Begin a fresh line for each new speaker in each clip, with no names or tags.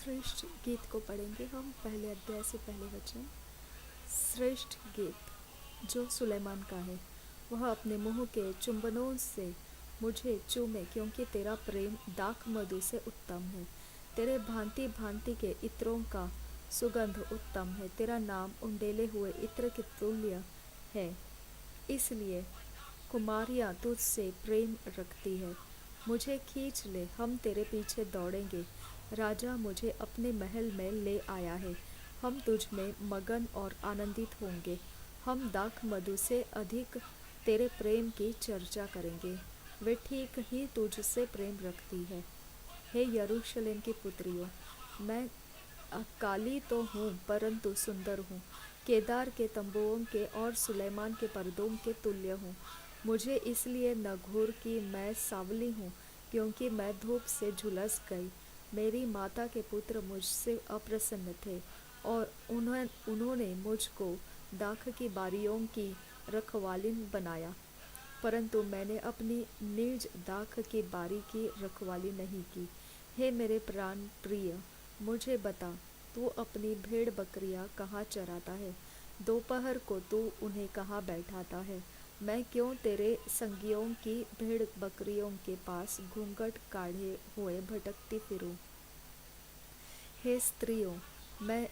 श्रेष्ठ गीत को पढ़ेंगे हम। पहले अध्याय से पहले वचन। श्रेष्ठ गीत जो सुलेमान का है, वह अपने मुंह के चुंबनों से मुझे चूमे, क्योंकि तेरा प्रेम दाख मधु से उत्तम है। तेरे भांति भांति के इत्रों का सुगंध उत्तम है। तेरा नाम उंडेले हुए इत्र के तुल्य है, इसलिए कुमारियाँ तुझसे प्रेम रखती है। मुझे खींच ले, हम तेरे पीछे दौड़ेंगे। राजा मुझे अपने महल में ले आया है, हम तुझ में मगन और आनंदित होंगे। हम दाख मधु से अधिक तेरे प्रेम की चर्चा करेंगे। वे ठीक ही तुझसे प्रेम रखती है। हे यरूशलेम की पुत्रियों, मैं काली तो हूँ परंतु सुंदर हूँ। केदार के तंबुओं के और सुलेमान के पर्दों के तुल्य हूँ। मुझे इसलिए न घूर कि मैं सांवली हूँ, क्योंकि मैं धूप से झुलस गई। मेरी माता के पुत्र मुझसे अप्रसन्न थे और उन्होंने मुझको दाख की बारियों की रखवालिन बनाया, परंतु मैंने अपनी निज दाख की बारी की रखवाली नहीं की। हे मेरे प्राण प्रिय, मुझे बता, तू अपनी भेड़ बकरियां कहाँ चराता है? दोपहर को तू उन्हें कहाँ बैठाता है? मैं क्यों तेरे संगियों की भेड़ बकरियों के पास घूंघट काढ़े हुए भटकती फिरूं? हे स्त्रियों मैं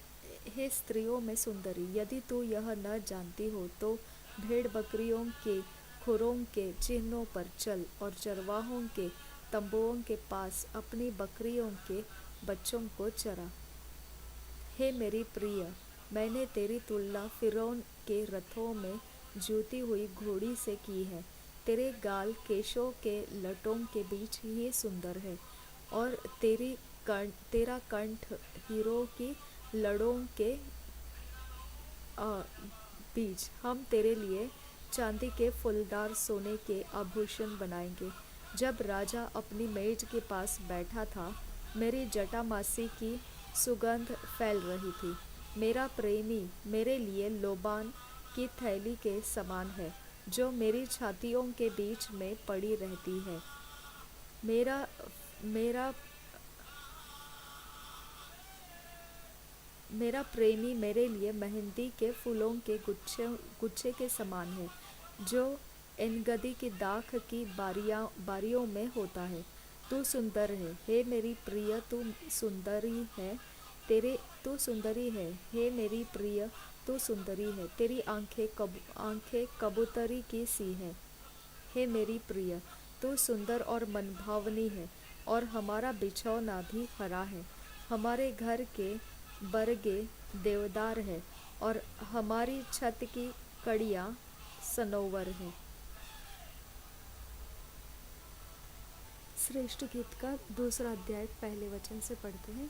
हे स्त्रियों में सुंदरी, यदि तू यह न जानती हो तो भेड़ बकरियों के खुरों के चिन्हों पर चल और चरवाहों के तंबुओं के पास अपनी बकरियों के बच्चों को चरा। हे मेरी प्रिय, मैंने तेरी तुलना फिरौन के रथों में जूती हुई घोड़ी से की है। तेरे गाल केशों के लटों के बीच ही सुंदर है, और तेरा कंठ हीरो की लड़ों के बीच। हम तेरे लिए चांदी के फूलदार सोने के आभूषण बनाएंगे। जब राजा अपनी मेज के पास बैठा था, मेरी जटामासी की सुगंध फैल रही थी। मेरा प्रेमी मेरे लिए लोबान की थैली के समान है, जो मेरी छातियों के बीच में पड़ी रहती है। मेरा मेरा मेरा प्रेमी मेरे लिए मेहंदी के फूलों के गुच्छे के समान है, जो एनगदी की दाख की बारियों में होता है। तू सुंदर है, हे मेरी प्रिय, तू सुंदरी है। तू सुंदरी है, हे मेरी प्रिय, तू सुंदरी है। तेरी आंखें कबूतरी की सी है। हे मेरी प्रिय, तू सुंदर और मनभावनी है, और हमारा बिछौना भी हरा है। हमारे घर के बरगे देवदार है, और हमारी छत की कड़ियाँ सनोवर है। श्रेष्ठ गीत का दूसरा अध्याय पहले वचन से पढ़ते हैं।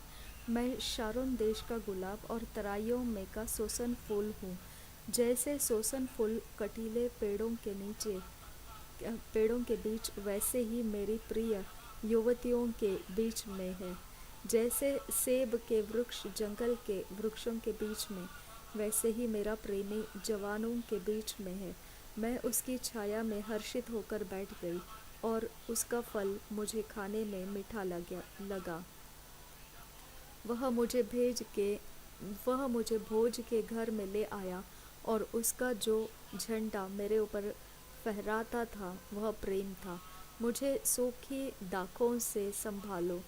मैं शारोन देश का गुलाब और तराइयों में का सोसन फूल हूँ। जैसे सोसन फूल कटीले पेड़ों के बीच, वैसे ही मेरी प्रिय युवतियों के बीच में है। जैसे सेब के वृक्ष जंगल के वृक्षों के बीच में, वैसे ही मेरा प्रेमी जवानों के बीच में है। मैं उसकी छाया में हर्षित होकर बैठ गई, और उसका फल मुझे खाने में मीठा लगा। वह मुझे भोज के घर में ले आया, और उसका जो झंडा मेरे ऊपर फहराता था वह प्रेम था। मुझे सूखी दाखों से संभालो,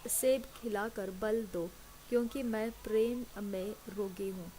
सेब खिलाकर बल दो, क्योंकि मैं प्रेम में रोगी हूँ।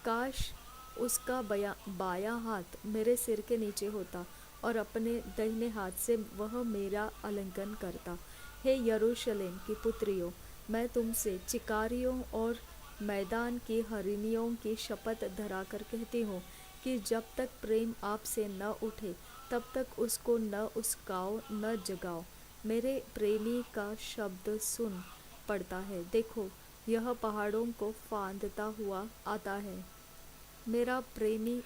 काश उसका बायां हाथ मेरे सिर के नीचे होता, और अपने दाहिने हाथ से वह मेरा आलिंगन करता। हे यरूशलेम की पुत्रियों, मैं तुमसे चिकारियों और मैदान की हरिणियों की शपथ धराकर कहती हूँ कि जब तक प्रेम आपसे न उठे, तब तक उसको न उस्काओ न जगाओ। मेरे प्रेमी का शब्द सुन पड़ता है, देखो, यह पहाड़ों को फांदता हुआ आता है। मेरा प्रेमी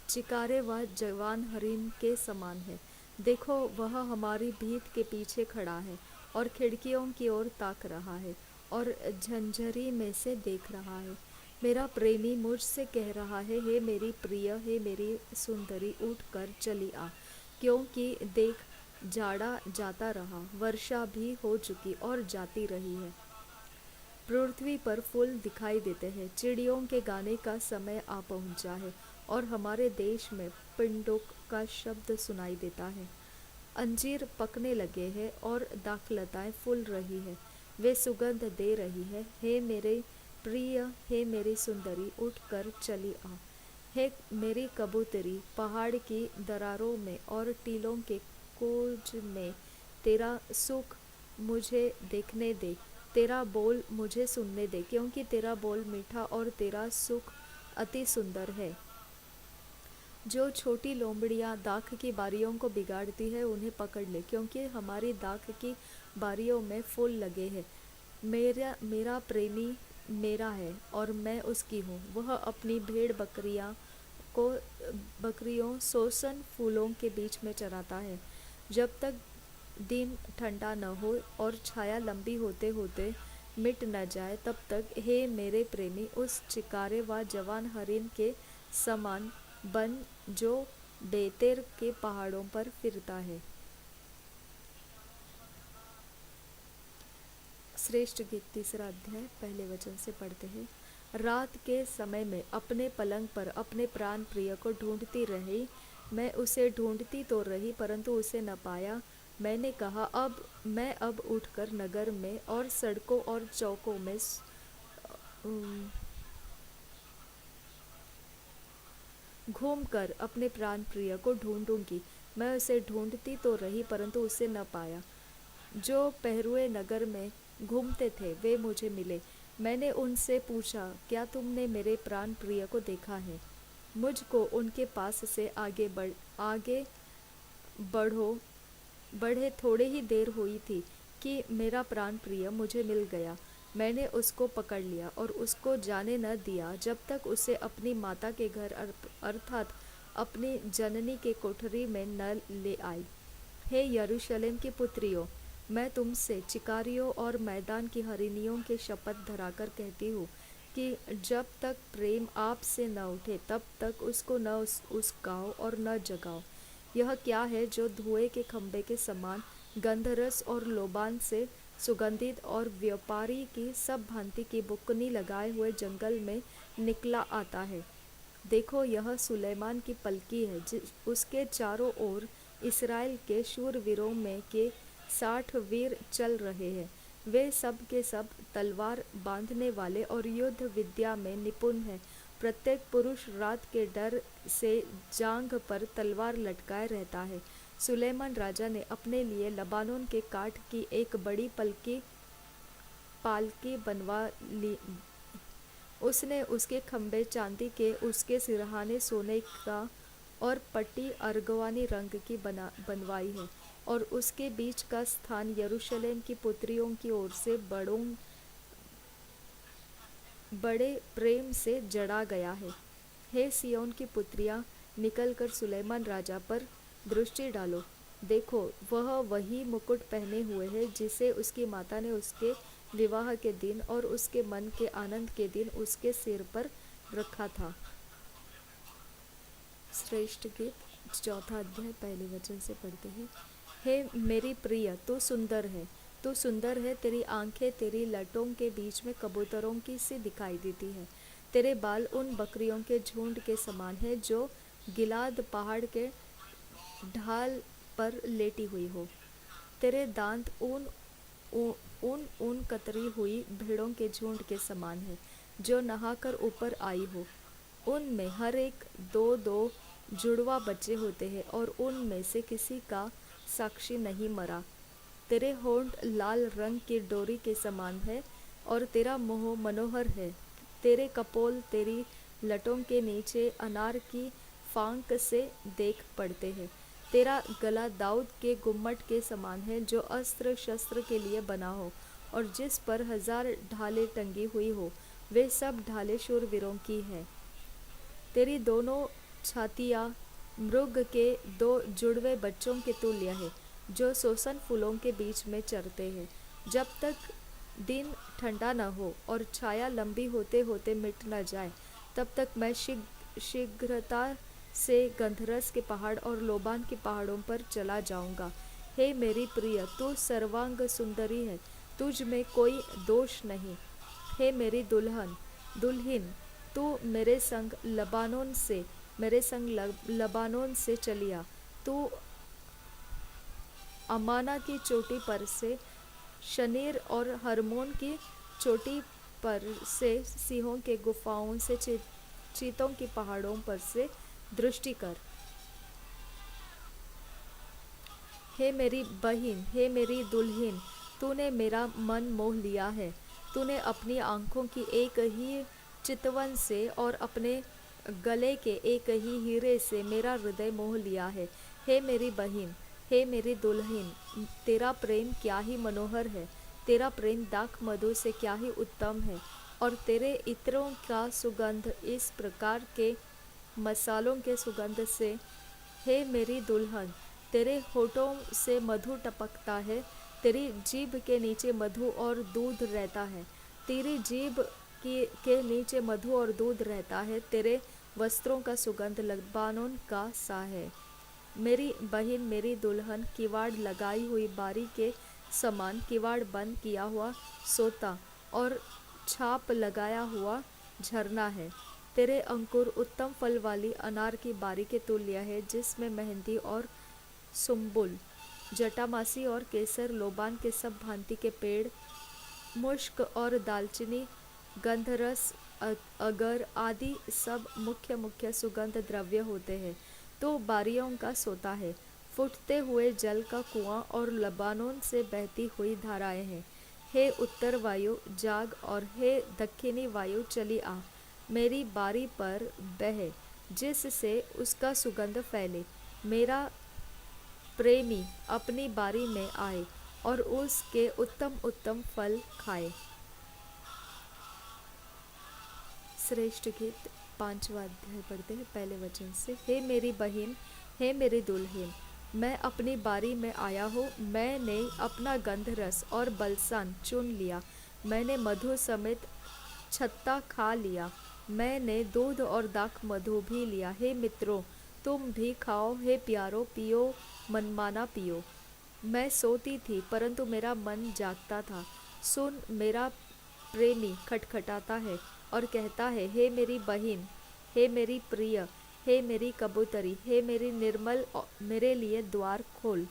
चिकारे व जवान हरिण के समान है। देखो, वह हमारी भीत के पीछे खड़ा है, और खिड़कियों की ओर ताक रहा है, और झंझरी में से देख रहा है। मेरा प्रेमी मुझसे कह रहा है, हे मेरी प्रिय, हे मेरी सुंदरी, उठ कर चली आ, क्योंकि देख, जाड़ा जाता रहा, वर्षा भी हो चुकी और जाती रही है। पृथ्वी पर फूल दिखाई देते हैं, चिड़ियों के गाने का समय आ पहुंचा है और हमारे देश में पिंडों का शब्द सुनाई देता है। अंजीर पकने लगे हैं और दाखलताएं फूल रही है, वे सुगंध दे रही है। हे मेरे प्रिय, हे मेरी सुंदरी, उठ कर चली आ। हे मेरी कबूतरी, पहाड़ की दरारों में और टीलों के कूज में तेरा सुख मुझे देखने दे, तेरा बोल मुझे सुनने दे, क्योंकि तेरा बोल मीठा और तेरा सुख अति सुंदर है। जो छोटी लोमड़ियाँ दाख की बारियों को बिगाड़ती है, उन्हें पकड़ ले, क्योंकि हमारी दाख की बारियों में फूल लगे हैं। मेरा मेरा प्रेमी मेरा है और मैं उसकी हूँ। वह अपनी भेड़ को बकरियों सोसन फूलों के बीच में चराता है। जब तक दिन ठंडा न हो और छाया लंबी होते होते मिट न जाए, तब तक हे मेरे प्रेमी उस चिकारे व जवान हरिन के समान बन जो बेतेर के पहाड़ों पर फिरता है। श्रेष्ठ गीत, तीसरा अध्याय, पहले वचन से पढ़ते हैं। रात के समय में अपने पलंग पर अपने प्राण प्रिय को ढूंढती रही। मैं उसे ढूंढती तो रही, परंतु उसे न पाया। मैंने कहा, अब उठकर नगर में और सड़कों और चौकों में घूमकर अपने प्राण प्रिय को ढूंढूंगी। मैं उसे ढूंढती तो रही, परंतु उसे न पाया। जो पहरुए नगर में घूमते थे वे मुझे मिले। मैंने उनसे पूछा, क्या तुमने मेरे प्राण प्रिय को देखा है? मुझको उनके पास से आगे बढ़े थोड़े ही देर हुई थी कि मेरा प्राण प्रिय मुझे मिल गया। मैंने उसको पकड़ लिया और उसको जाने न दिया जब तक उसे अपनी माता के घर अर्थात अपनी जननी के कोठरी में न ले आई। हे यरूशलेम की पुत्रियों, मैं तुमसे चिकारियों और मैदान की हरिनियों के शपथ धराकर कहती हूँ कि जब तक प्रेम आपसे न उठे तब तक उसको न उस्काओ और न जगाओ। यह क्या है जो धुएं के खंभे के समान गंधरस और लोबान से सुगंधित और व्यापारी की सब भांति की बुकनी लगाए हुए जंगल में निकला आता है? देखो, यह सुलेमान की पलकी है, उसके चारों ओर इसराइल के शूरवीरों में के 60 वीर चल रहे हैं। वे सब के सब तलवार बांधने वाले और युद्ध विद्या में निपुण हैं। प्रत्येक पुरुष रात के डर से जांघ पर तलवार लटकाए रहता है। सुलेमान राजा ने अपने लिए लबानोन के काठ की एक बड़ी पालकी बनवा ली। उसने उसके खंभे चांदी के, उसके सिरहाने सोने का और पट्टी अर्गवानी रंग की बनवाई है, और उसके बीच का स्थान यरूशलेम की पुत्रियों की ओर से बड़े प्रेम से जड़ा गया है। हे सियोन की पुत्रियां, निकलकर सुलेमान राजा पर दृष्टि डालो। देखो, वह वही मुकुट पहने हुए है जिसे उसकी माता ने उसके विवाह के दिन और उसके मन के आनंद के दिन उसके सिर पर रखा था। श्रेष्ठ गीत, चौथा अध्याय, पहले वचन से पढ़ते हैं। हे मेरी प्रिय, तू सुंदर है, तू सुंदर है। तेरी आंखें तेरी लटों के बीच में कबूतरों की सी दिखाई देती है। तेरे बाल उन बकरियों के झुंड के समान है जो गिलाद पहाड़ के ढाल पर लेटी हुई हो। तेरे दांत ऊन कतरी हुई भेड़ों के झुंड के समान है जो नहाकर ऊपर आई हो। उनमें हर एक 2-2 जुड़वा बच्चे होते हैं और उनमें से किसी का साक्षी नहीं मरा। तेरे होंठ लाल रंग की डोरी के समान है और तेरा मुंह मनोहर है। तेरे कपोल तेरी लटों के नीचे अनार की फांक से देख पड़ते हैं। तेरा गला दाऊद के गुम्मट के समान है जो अस्त्र शस्त्र के लिए बना हो और जिस पर 1000 ढालें टंगी हुई हो। वे सब ढालें शूरवीरों की हैं। तेरी दोनों छातियाँ मृग के 2 जुड़वे बच्चों के तुल्य है जो सोसन फूलों के बीच में चरते हैं। जब तक दिन ठंडा न हो और छाया लंबी होते होते मिट न जाए, तब तक मैं शीघ्रता से गंधरस के पहाड़ और लोबान के पहाड़ों पर चला जाऊंगा। हे मेरी प्रिय, तू सर्वांग सुंदरी है, तुझ में कोई दोष नहीं। हे मेरी दुल्हन दुल्हन, तू मेरे संग लबानोन से चलिया। तू अमाना की चोटी पर से, शनीर और हरमोन की चोटी पर से, सिंहों के गुफाओं से, चीतों की पहाड़ों पर से दृष्टि कर। हे मेरी बहिन, हे मेरी दुल्हन, तूने मेरा मन मोह लिया है। तूने अपनी आंखों की एक ही चितवन से और अपने गले के एक ही हीरे से मेरा हृदय मोह लिया है। हे मेरी बहिन, हे मेरी दुल्हन, तेरा प्रेम क्या ही मनोहर है। तेरा प्रेम दाख मधु से क्या ही उत्तम है, और तेरे इत्रों का सुगंध इस प्रकार के मसालों के सुगंध से। हे मेरी दुल्हन, तेरे होठों से मधु टपकता है, तेरी जीभ के नीचे मधु और दूध रहता है। तेरी जीभ के नीचे मधु और दूध रहता है। तेरे वस्त्रों का सुगंध लबानोन का सा है। मेरी बहिन, मेरी दुल्हन, किवाड़ लगाई हुई बारी के समान, किवाड़ बंद किया हुआ सोता और छाप लगाया हुआ झरना है। तेरे अंकुर उत्तम फल वाली अनार की बारी के तुल्य है, जिसमें मेहंदी और सुम्बुल, जटामासी और केसर, लोबान के सब भांति के पेड़, मुश्क और दालचीनी, गंधरस, अगर आदि सब मुख्य मुख्य सुगंध द्रव्य होते हैं। तो बारियों का सोता है, फुटते हुए जल का कुआं और लबानोन से बहती हुई धाराएं हैं। हे उत्तर वायु जाग, और हे दक्षिणी वायु चली आ, मेरी बारी पर बह, जिससे उसका सुगंध फैले। मेरा प्रेमी अपनी बारी में आए और उसके उत्तम उत्तम फल खाए। श्रेष्ठ गीत 5वां अध्याय पढ़ते हैं पहले वचन से। हे मेरी बहिन, हे मेरी दुल्हन, मैं अपनी बारी में आया हूँ। मैंने अपना गंधरस और बलसान चुन लिया। मैंने मधु समेत छत्ता खा लिया। मैंने दूध और दाख मधु भी लिया। हे मित्रों, तुम भी खाओ, हे प्यारो पियो, मनमाना पियो। मैं सोती थी, परंतु मेरा मन जागता था। सुन, मेरा प्रेमी खटखटाता है और कहता है, हे मेरी बहिन, हे मेरी प्रिय, हे मेरी कबूतरी, हे मेरी निर्मल, मेरे लिए द्वार खोल।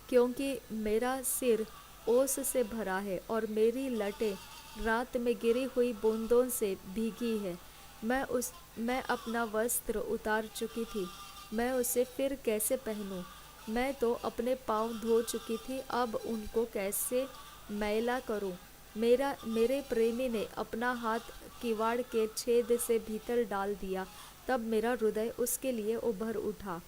क्योंकि मेरा सिर ओस से भरा है और मेरी लटें रात में गिरी हुई बूंदों से भीगी है। मैं अपना वस्त्र उतार चुकी थी, मैं उसे फिर कैसे पहनूं? मैं तो अपने पाँव धो चुकी थी, अब उनको कैसे मैला करूं? मेरे प्रेमी ने अपना हाथ किवाड़ के छेद से भीतर डाल दिया, तब मेरा हृदय उसके लिए उभर उठा।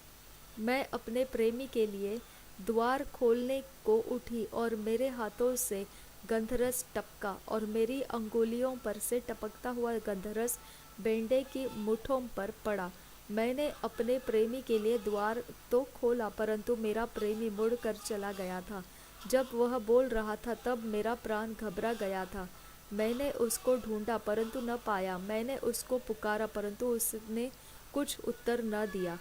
मैं अपने प्रेमी के लिए द्वार खोलने को उठी और मेरे हाथों से गंधरस टपका और मेरी अंगुलियों पर से टपकता हुआ गंधरस बेंडे की मुठों पर पड़ा। मैंने अपने प्रेमी के लिए द्वार तो खोला, परंतु मेरा प्रेमी मुड़ कर चला गया था। जब वह बोल रहा था तब मेरा प्राण घबरा गया था। मैंने उसको ढूंढा परंतु न पाया। मैंने उसको पुकारा परंतु उसने कुछ उत्तर न दिया।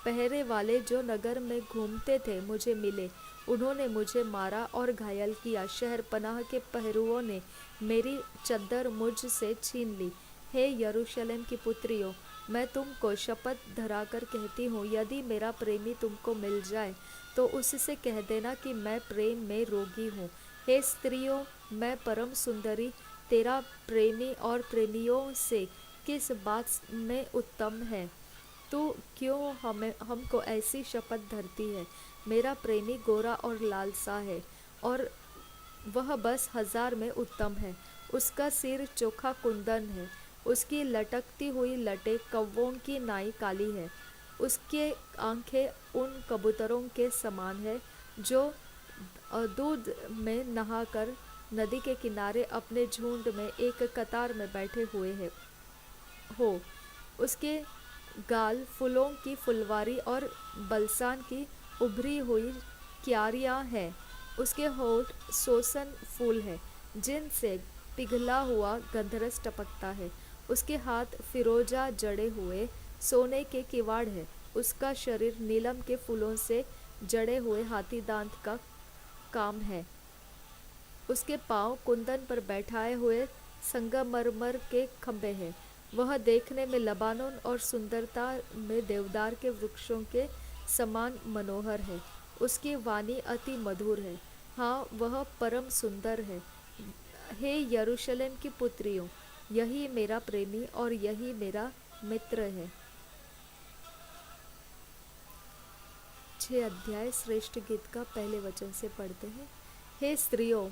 पहरे वाले जो नगर में घूमते थे मुझे मिले। उन्होंने मुझे मारा और घायल किया। शहर पनाह के पहरुओं ने मेरी चद्दर मुझसे छीन ली। हे यरूशलेम की पुत्रियों, मैं तुमको शपथ धराकर कहती हूँ, यदि मेरा प्रेमी तुमको मिल जाए तो उससे कह देना कि मैं प्रेम में रोगी हूँ। हे स्त्रियों, मैं परम सुंदरी, तेरा प्रेमी और प्रेमियों से किस बात में उत्तम है? तू क्यों हमको ऐसी शपथ धरती है? मेरा प्रेमी गोरा और लालसा है और वह बस 1000 में उत्तम है। उसका सिर चोखा कुंदन है, उसकी लटकती हुई लटें कौवों की नाई काली है। उसके आंखें उन कबूतरों के समान है जो दूध में नहाकर नदी के किनारे अपने झुंड में एक कतार में बैठे हुए हैं हो। उसके गाल फूलों की फुलवारी और बलसान की उभरी हुई क्यारियां हैं। उसके होठ सोसन फूल है जिनसे पिघला हुआ गंधरस टपकता है। उसके हाथ फिरोजा जड़े हुए सोने के किवाड़ है। उसका शरीर नीलम के फूलों से जड़े हुए हाथी दांत का काम है। उसके पांव कुंदन पर बैठाए हुए संगमरमर के खंभे हैं। वह देखने में लबानोन और सुंदरता में देवदार के वृक्षों के समान मनोहर है। उसकी वाणी अति मधुर है। हाँ, वह परम सुंदर है। हे यरूशलेम की पुत्रियों, यही मेरा प्रेमी और यही मेरा मित्र है। 6 अध्याय श्रेष्ठ गीत का पहले वचन से पढ़ते हैं। हे स्त्रियों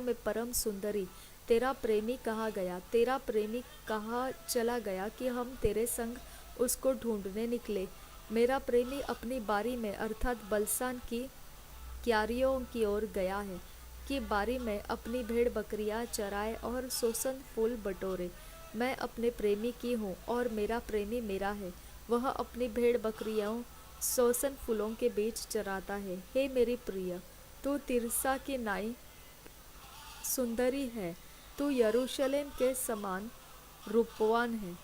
में परम सुंदरी, तेरा प्रेमी कहाँ गया, तेरा प्रेमी कहाँ चला गया कि हम तेरे संग उसको ढूंढने निकले। मेरा प्रेमी अपनी बारी में अर्थात बलसान की क्यारियों की ओर गया है कि बारी में अपनी भेड़ बकरियां चराए और सोसन फूल बटोरे। मैं अपने प्रेमी की हूँ और मेरा प्रेमी मेरा है। वह अपनी भेड़ बकरियों सोसन फूलों के बीच चराता है। हे मेरी प्रिय, तू तिरसा की नाई सुंदरी है। तू यरूशलेम के समान रूपवान है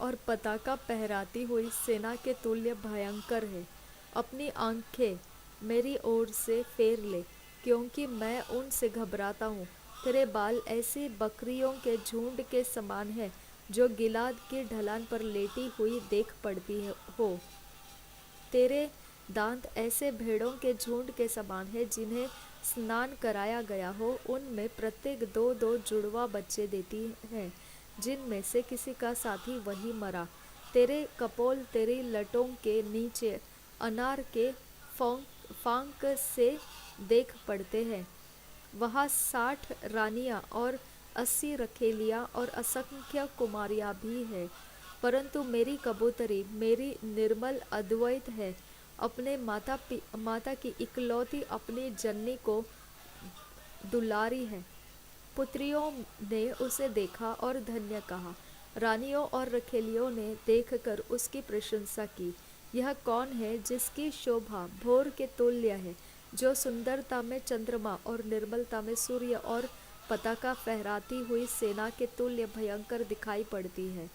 और पताका फहराती हुई सेना के तुल्य भयंकर है। अपनी आंखें मेरी ओर से फेर ले, क्योंकि मैं उनसे घबराता हूँ। तेरे बाल ऐसी बकरियों के झुंड के समान है जो गिलाद की ढलान पर लेटी हुई देख पड़ती हो। तेरे दांत ऐसे भेड़ों के झुंड के समान है जिन्हें स्नान कराया गया हो। उनमें प्रत्येक 2-2 जुड़वा बच्चे देती है, जिनमें से किसी का साथी वही मरा। तेरे कपोल तेरी लटों के नीचे अनार के फांक से देख पड़ते हैं। वहाँ 60 रानियां और 80 रखेलियां और असंख्य कुमारियां भी है। परंतु मेरी कबूतरी मेरी निर्मल अद्वैत है। अपने माता की इकलौती अपनी जननी को दुलारी है। पुत्रियों ने उसे देखा और धन्य कहा। रानियों और रखेलियों ने देखकर उसकी प्रशंसा की। यह कौन है जिसकी शोभा भोर के तुल्य है, जो सुंदरता में चंद्रमा और निर्मलता में सूर्य और पताका फहराती हुई सेना के तुल्य भयंकर दिखाई पड़ती है।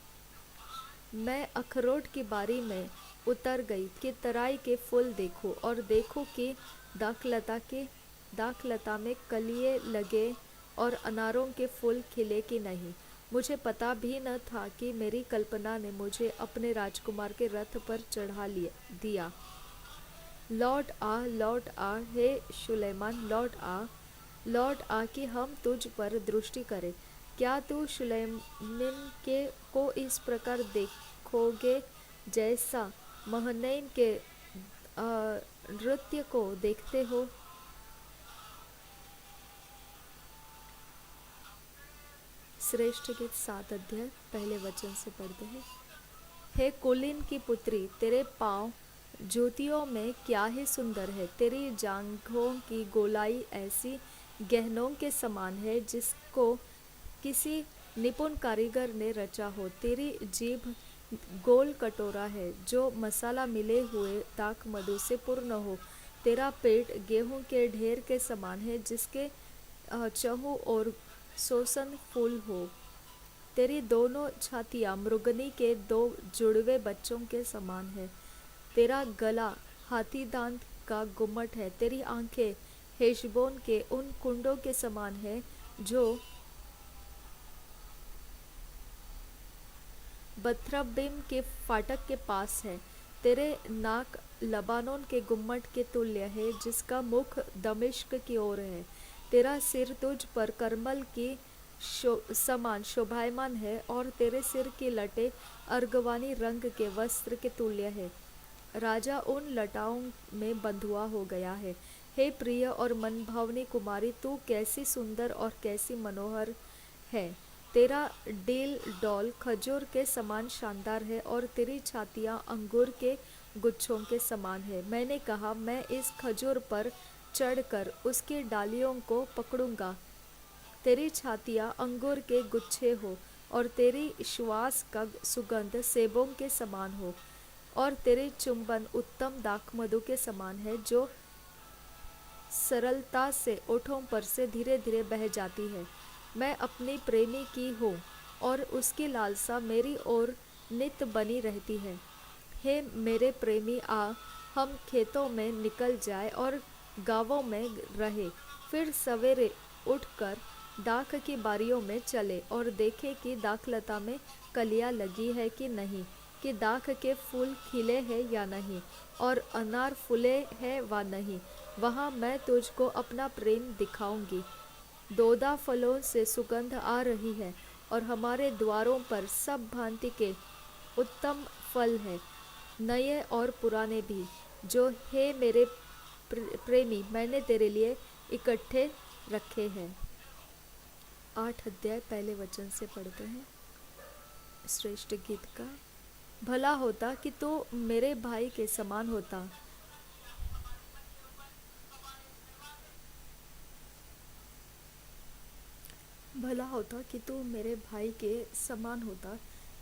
मैं अखरोट की बारी में उतर गई कि तराई के फूल देखूं और देखूं कि दाखलता में कलिए लगे और अनारों के फूल खिले कि नहीं। मुझे पता भी न था कि मेरी कल्पना ने मुझे अपने राजकुमार के रथ पर चढ़ा दिया। लौट आ हे सुलैमान, लौट आ कि हम तुझ पर दृष्टि करें। क्या तू सुलैमान को इस प्रकार देखोगे जैसा महनैम के नृत्य को देखते हो। श्रेष्ठ गीत 7 अध्याय पहले वचन से पढ़ते हैं। हे कुलीन की पुत्री, तेरे पांव ज्योतियों में क्या ही सुंदर है। तेरी जांघों की गोलाई ऐसी गहनों के समान है जिसको किसी निपुण कारीगर ने रचा हो। तेरी जीभ गोल कटोरा है जो मसाला मिले हुए दाख मधु से पूर्ण हो। तेरा पेट गेहूं के ढेर के समान है जिसके चहु और सोसन फूल हो। तेरी दोनों छातियां मृगनी के 2 जुड़वे बच्चों के समान है। तेरा गला हाथी दांत का गुम्मट है। तेरी आंखें हेशबोन के उन कुंडों के समान है जो बथरब्बिम के फाटक के पास है। तेरे नाक लबानोन के गुम्मट के तुल्य है जिसका मुख दमिश्क की ओर है। तेरा सिर तुझ पर करमल की समान शोभायमान है और तेरे सिर की लटें अर्गवानी रंग के वस्त्र के तुल्य है। राजा उन लटाओं में बंधुआ हो गया है। हे प्रिय और मनभावनी कुमारी, तू कैसी सुंदर और कैसी मनोहर है। तेरा डील डॉल खजूर के समान शानदार है और तेरी छातियां अंगूर के गुच्छों के समान है। मैंने कहा, मैं इस खजूर पर चढ़कर उसकी डालियों को पकड़ूंगा। तेरी छातियां अंगूर के गुच्छे हो और तेरी श्वास का सुगंध सेबों के समान हो और तेरे चुंबन उत्तम दाखमधु के समान है जो सरलता से ओठों पर से धीरे धीरे बह जाती है। मैं अपनी प्रेमी की हूँ और उसकी लालसा मेरी ओर नित बनी रहती है। हे मेरे प्रेमी, आ हम खेतों में निकल जाए और गांवों में रहे, फिर सवेरे उठकर दाख की बारियों में चले और देखे कि दाखलता में कलियां लगी है कि नहीं, कि दाख के फूल खिले हैं या नहीं, और अनार फूले हैं व नहीं। वहाँ मैं तुझको अपना प्रेम दिखाऊंगी। दोदा फलों से सुगंध आ रही है और हमारे द्वारों पर सब भांति के उत्तम फल है, नए और पुराने भी, जो हे मेरे प्रेमी मैंने तेरे लिए इकट्ठे रखे हैं। 8 अध्याय पहले वचन से पढ़ते हैं श्रेष्ठ गीत का। भला होता कि तू मेरे भाई के समान होता, भला होता कि तू मेरे भाई के समान होता,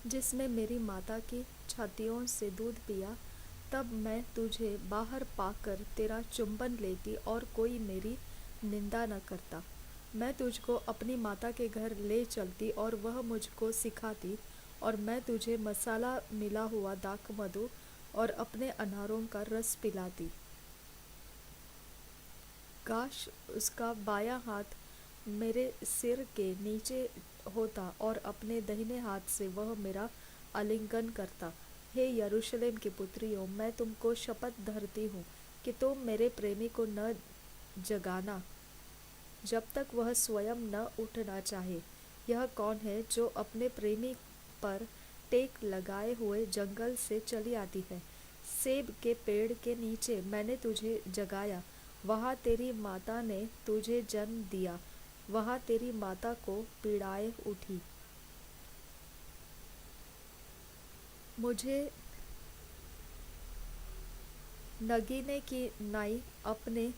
जिसमें मेरी माता की छातियों से दूध पिया। तब मैं तुझे बाहर पाकर तेरा चुंबन लेती और कोई मेरी निंदा न करता। मैं तुझको अपनी माता के घर ले चलती और वह मुझको सिखाती, और मैं तुझे मसाला मिला हुआ दाख मधु और अपने अनारों का रस पिलाती। काश उसका बायां हाथ मेरे सिर के नीचे होता और अपने दाहिने हाथ से वह मेरा आलिंगन करता। हे यरूशलेम की पुत्रियों, मैं तुमको शपथ धरती हूँ कि तुम मेरे प्रेमी को न जगाना जब तक वह स्वयं न उठना चाहे। यह कौन है जो अपने प्रेमी पर टेक लगाए हुए जंगल से चली आती है? सेब के पेड़ के नीचे मैंने तुझे जगाया, वहाँ तेरी माता ने तुझे जन्म दिया, वहाँ तेरी माता को पीड़ाएं उठी। मुझे नगीने की नाई अपने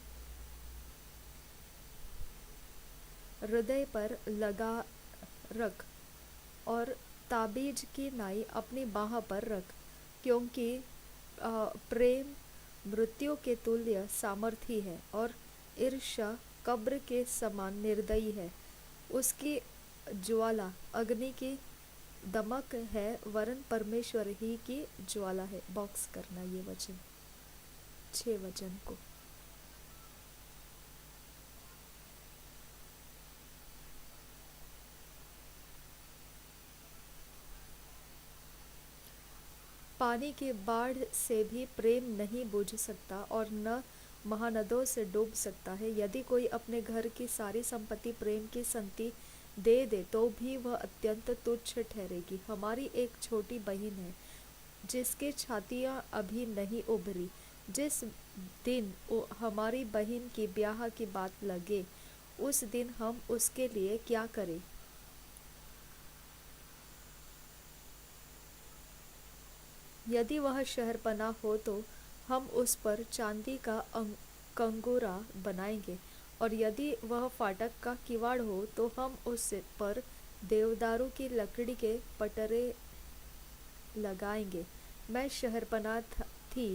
हृदय पर लगा रख और ताबीज की नाई अपनी बाह पर रख, क्योंकि प्रेम मृत्यु के तुल्य सामर्थी है और ईर्ष्या कब्र के समान निर्दयी है। उसकी ज्वाला अग्नि की दमक है, वरन परमेश्वर ही की ज्वाला है। बॉक्स करना ये वचन 6 वचन को। पानी की बाढ़ से भी प्रेम नहीं बुझ सकता और न महानदों से डूब सकता है। यदि कोई अपने घर की सारी संपत्ति प्रेम की संति दे दे तो भी वह अत्यंत तुच्छ ठहरेगी। हमारी एक छोटी बहन है जिसकी छातियाँ अभी नहीं उभरी। जिस दिन हमारी बहन की ब्याह की बात लगे, उस दिन हम उसके लिए क्या करें? यदि वह शहरपनाह हो तो हम उस पर चांदी का कंगूरा बनाएंगे, और यदि वह फाटक का किवाड़ हो तो हम उस पर देवदारू की लकड़ी के पटरे लगाएंगे। मैं शहरपनाह थी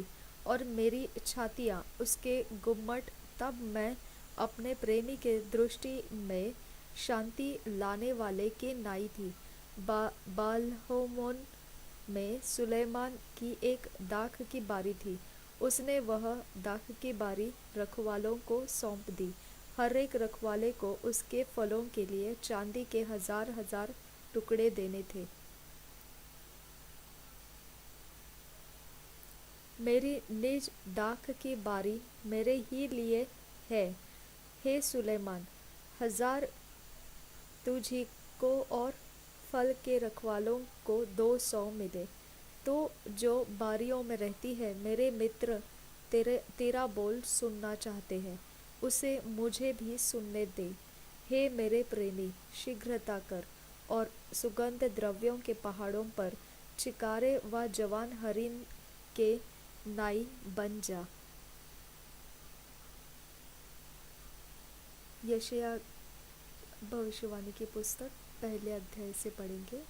और मेरी छातियाँ उसके गुम्मट। तब मैं अपने प्रेमी के दृष्टि में शांति लाने वाले की नाई थी। बालहोमोन में सुलेमान की एक दाख की बारी थी। उसने वह दाख की बारी रखवालों को सौंप दी। हर एक रखवाले को उसके फलों के लिए चांदी के 1000 टुकड़े देने थे। मेरी निज दाख की बारी मेरे ही लिए है, हे सुलेमान। 1000 तुझी को और फल के रखवालों को 200 मिले। तो जो बारियों में रहती है, मेरे मित्र तेरा बोल सुनना चाहते हैं, उसे मुझे भी सुनने दे। हे मेरे प्रेमी, शीघ्रता कर और सुगंध द्रव्यों के पहाड़ों पर चिकारे व जवान हरिन के नाई बन जा। यशायाह भविष्यवाणी की पुस्तक 1 अध्याय से पढ़ेंगे।